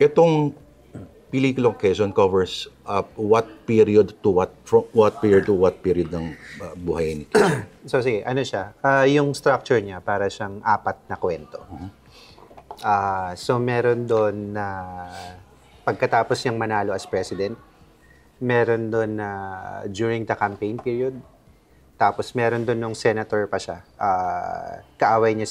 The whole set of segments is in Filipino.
Itong pelikulang Quezon covers what period to what period ng buhay ni Quezon? So sige, ano siya? Yung structure niya para siyang 4 na kwento. So meron doon na pagkatapos niyang manalo as president, meron doon na during the campaign period, tapos meron doon nung senator pa siya. Kaaway niya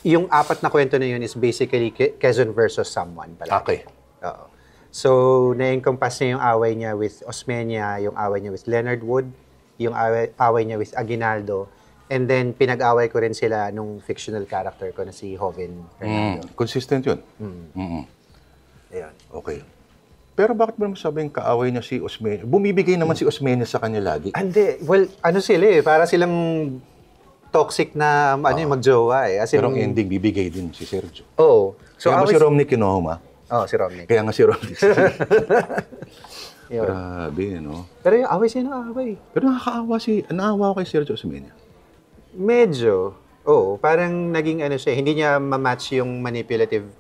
yung 4 na kwento na yun is basically Quezon versus someone pala. Okay. Oo. So, na-encompass niya yung away niya with Osmeña, yung away niya with Leonard Wood, yung away niya with Aguinaldo, and then pinag-away ko rin sila nung fictional character ko na si Joven Fernando. Consistent yun? Ayun. Okay. Pero bakit mo naman sabing kaaway niya si Osmeña? Bumibigay naman si Osmeña sa kanya lagi. Hindi. Well, ano sila para silang toxic na yung magjowa eh. As in, Pero ang ending, bibigay din si Sergio. Oo. So, Kaya ba si Romney kinuhuma? Oo, si Romney. Kaya nga si Romney. Yun. Grabe, no? Pero yung away siya ng away. Pero naawa ko kay Sergio Osmeña. Medyo. Oo, parang naging siya, hindi niya ma-match yung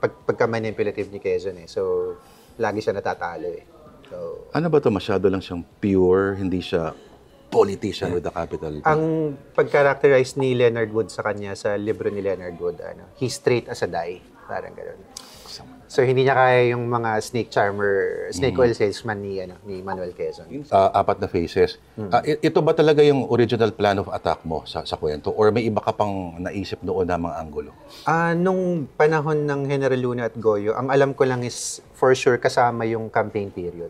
pagka-manipulative ni Quezon eh. So, lagi siya natatalo eh. So, Ano ba to? Masyado lang siyang pure, hindi siya politician with a capital P. ang pag-characterize ni Leonard Wood sa kanya, sa libro ni Leonard Wood, he's straight as a die. Parang gano'n. So, hindi niya kaya yung mga snake oil salesman ni Manuel Quezon. 4 na phases. Ito ba talaga yung original plan of attack mo sa kwento? Or may iba ka pang naisip noon na mga anggulo? Nung panahon ng General Luna at Goyo, ang alam ko lang is for sure kasama yung campaign period.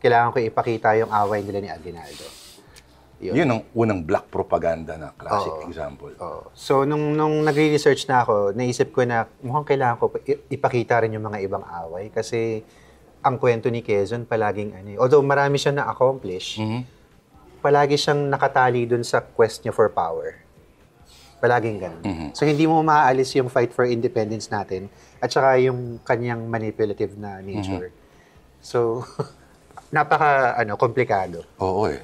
Kailangan ko ipakita yung away nila ni Aguinaldo. Yun ang unang black propaganda na classic example. So, nung nagre-research na ako, naisip ko na mukhang kailangan ko ipakita rin yung mga ibang away kasi ang kwento ni Quezon palaging although marami siyang na-accomplish, palagi siyang nakatali dun sa quest niya for power. Palaging ganun. So, hindi mo maaalis yung fight for independence natin at saka yung kanyang manipulative na nature. So, komplikado. Oo eh.